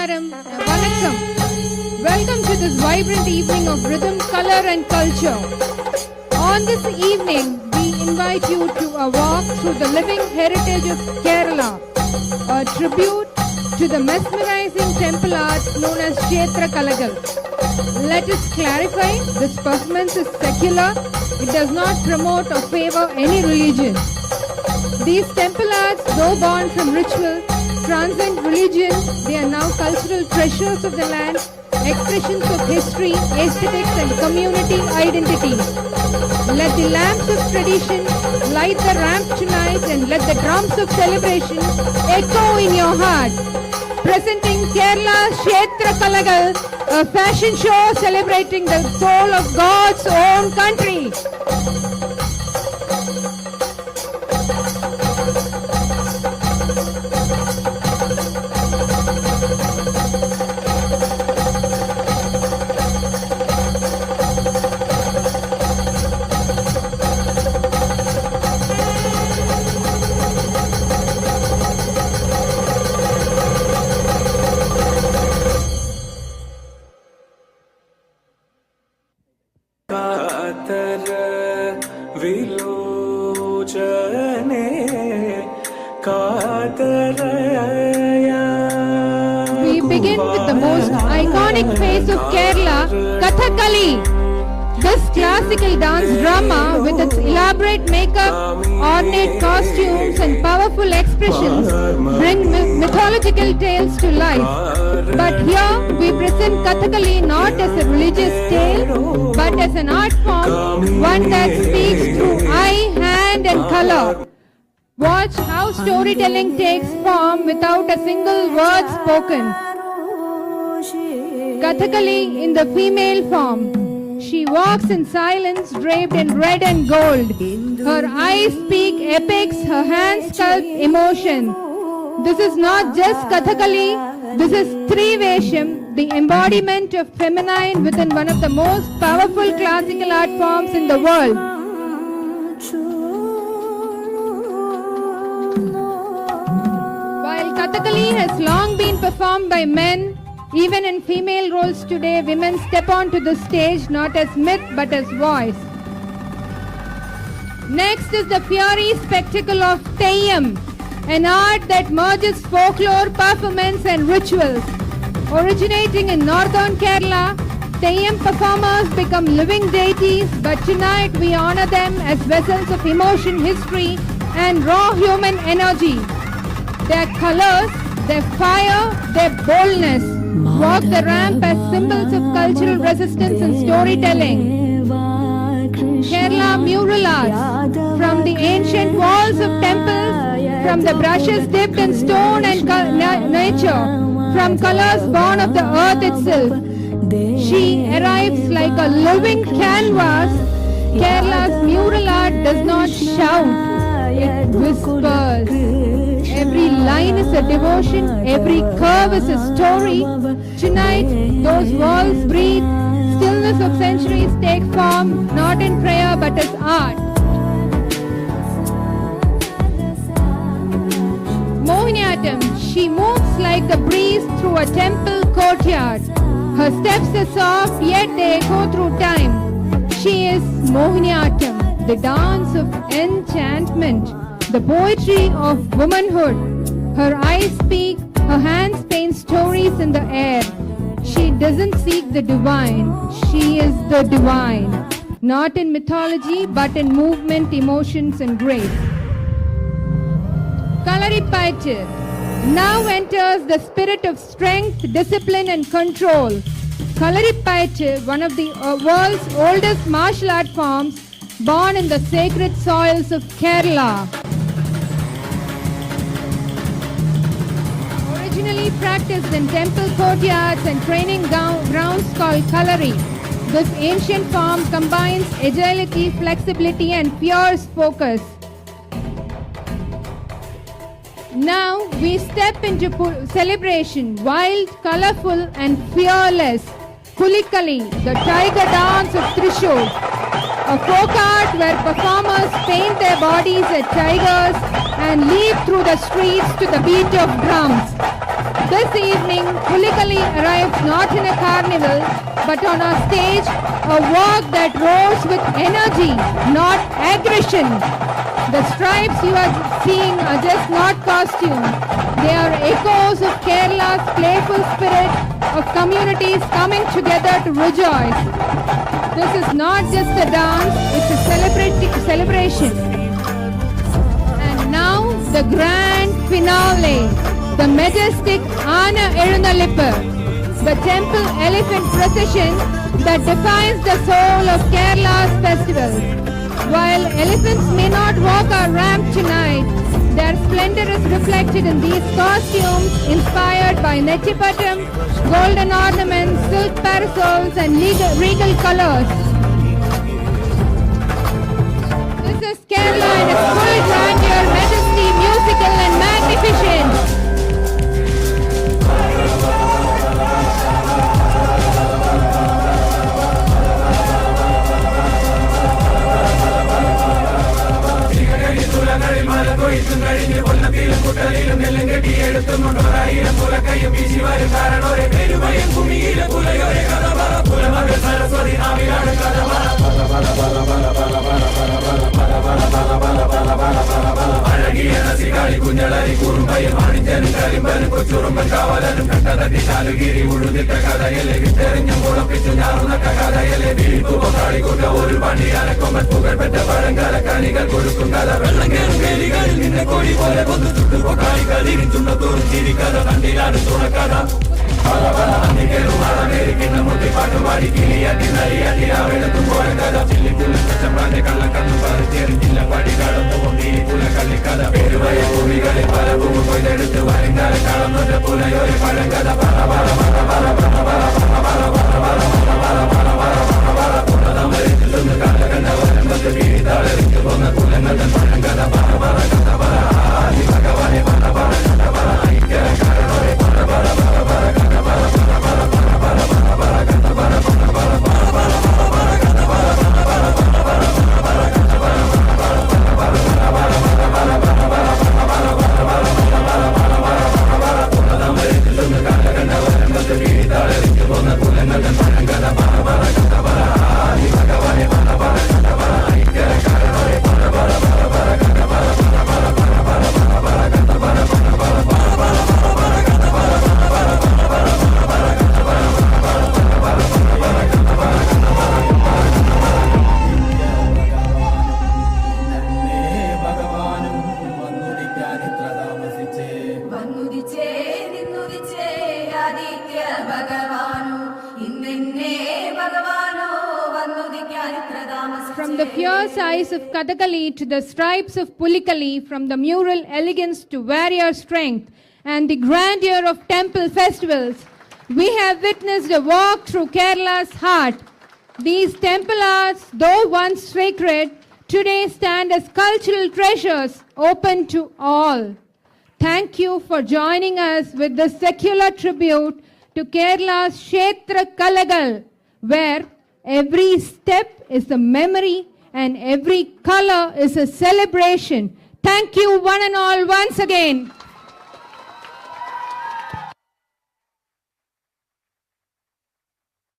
Namaskaram, Vanakkam. Welcome to this vibrant evening of rhythm, color and culture. On this evening, we invite you to a walk through the living heritage of Kerala, a tribute to the mesmerizing temple art known as Kshetra Kalagal. Let us clarify, this performance is secular. It does not promote or favor any religion. These temple arts, though born from ritual, transcend religion. They are now cultural treasures of the land, expressions of history, aesthetics and community identity. Let the lamps of tradition light the ramp tonight and let the drums of celebration echo in your heart. Presenting Kerala Kshetra Kalagal, a fashion show celebrating the soul of God's own country. We begin with the most iconic face of Kerala, Kathakali. This classical dance drama, with its elaborate makeup, ornate costumes and powerful expressions, bring mythological tales to life. But here we present Kathakali not as a religious tale, but as an art form, one that speaks through eye, hand and color. Watch how storytelling takes form without a single word spoken. Kathakali in the female form. She walks in silence, draped in red and gold. Her eyes speak epics, her hands sculpt emotion. This is not just Kathakali, this is Trivesham, the embodiment of feminine within one of the most powerful classical art forms in the world. While Kathakali has long been performed by men, even in female roles today, women step onto the stage not as myth but as voice. Next is the fiery spectacle of Theyyam, an art that merges folklore, performance and rituals. Originating in northern Kerala, Theyyam performers become living deities, but tonight we honor them as vessels of emotion, history and raw human energy. Their colors, their fire, their boldness walk the ramp as symbols of cultural resistance and storytelling. Kerala mural art, from the ancient walls of temples, from the brushes dipped in stone and nature, from colors born of the earth itself. She arrives like a living canvas. Kerala's mural art does not shout, it whispers. Every line is a devotion, every curve is a story. Tonight, those walls breathe, stillness of centuries take form, not in prayer but as art. Mohiniyattam, she moves like the breeze through a temple courtyard. Her steps are soft, yet they echo through time. She is Mohiniyattam, the dance of enchantment, the poetry of womanhood. Her eyes speak, her hands paint stories in the air. She doesn't seek the divine, she is the divine. Not in mythology, but in movement, emotions and grace. Kalaripayattu now enters the spirit of strength, discipline and control. Kalaripayattu, one of the world's oldest martial art forms, born in the sacred soils of Kerala. Originally practiced in temple courtyards and training grounds called Kalari, this ancient form combines agility, flexibility and fierce focus. Now we step into celebration, wild, colorful and fearless. Pulikali, the tiger dance of Trishul, a folk art where performers paint their bodies as tigers and leap through the streets to the beat of drums. This evening, Pulikali arrives not in a carnival, but on our stage, a walk that roars with energy, not aggression. The stripes you are seeing are just not costumes. They are echoes of Kerala's playful spirit of communities coming together to rejoice. This is not just a dance, it's a celebration. And now, the grand finale, the majestic Ana Ezhunalippu, the temple elephant procession that defines the soul of Kerala's festivals. While elephants may not walk our ramp tonight, their splendor is reflected in these costumes inspired by Nettipattam, golden ornaments, silk parasols and regal colors. This is Kerala in its full grandeur, majesty, musical and magnificent. കുഞ്ഞളരി കുറുമ്പയും അണിഞ്ഞനും കരിമ്പനും കൊച്ചുറുമ്പൻ കാവലനും കണ്ടതട്ടി ശാലുഗിരി ഉഴുതിട്ട കഥയലെ വിട്ടെറിഞ്ഞും കുളപ്പിച്ചു ഞാറുന്ന കഥയലെ വീട്ടുപൊക്കാളിക്കൂട്ട ഒരു പണിയാനക്കൊമ്പൻ പുകഴ്പെറ്റ പഴങ്കല കണികൾ കൊടുക്കും കഥ വെള്ളം കേറും വേലികളിൽ നിന്നെ കോഴി പോലെ കൊന്നു ചുട്ടു പൊക്കാളികൾ ഇരിച്ചുണ്ട തുറച്ചിരി കഥ കണ്ടിലാണ് തുണക്കഥ പല പല അന്നിക്കേറും ആളമേരിക്കുന്ന മുട്ടിപ്പാട്ടുപാടി കിളിയാട്ടി നരിയാട്ടി ആവിടത്തും പോയ കഥ ചില്ലിപ്പുല ചമ്പാന്റെ കള്ളക്കണ്ണും പറിച്ചെറിഞ്ഞില്ല പടി കടന്നു കൊണ്ടിരിപ്പുല കള്ളിക്കഥ പെരുവയ ഭൂമികളിൽ പല ഭൂമി കൊയ്തെടുത്ത് വരുങ്കാല കളന്നൊറ്റ പുലയൊരു പഴങ്കഥ പറ പറ പറ പറ പറ പറ പറ പറ കാലകണ്ട വരമ്പത്ത് വീഴ്ത്താളെറിഞ്ഞു പോന്ന കുലങ്ങളുടെ പഴങ്കഥ പറ പറ കഥ പറ ആദി ഭഗവാനെ പറ പറ കഥ പറ ഐക്യര കാരണോരെ പറ പറ പറ പറ കഥ പറ പറ പറ പറ പറ പറ പറ കഥ പറ പറ പറ പറ പറ പറ കഥ പറ പറ From the fierce eyes of Kathakali to the stripes of Pulikali, from the mural elegance to warrior strength and the grandeur of temple festivals, we have witnessed a walk through Kerala's heart. These temple arts, though once sacred, today stand as cultural treasures open to all. Thank you for joining us with this secular tribute to Kerala's Kshetra Kalagal, where every step is a memory and every color is a celebration. Thank you one and all once again.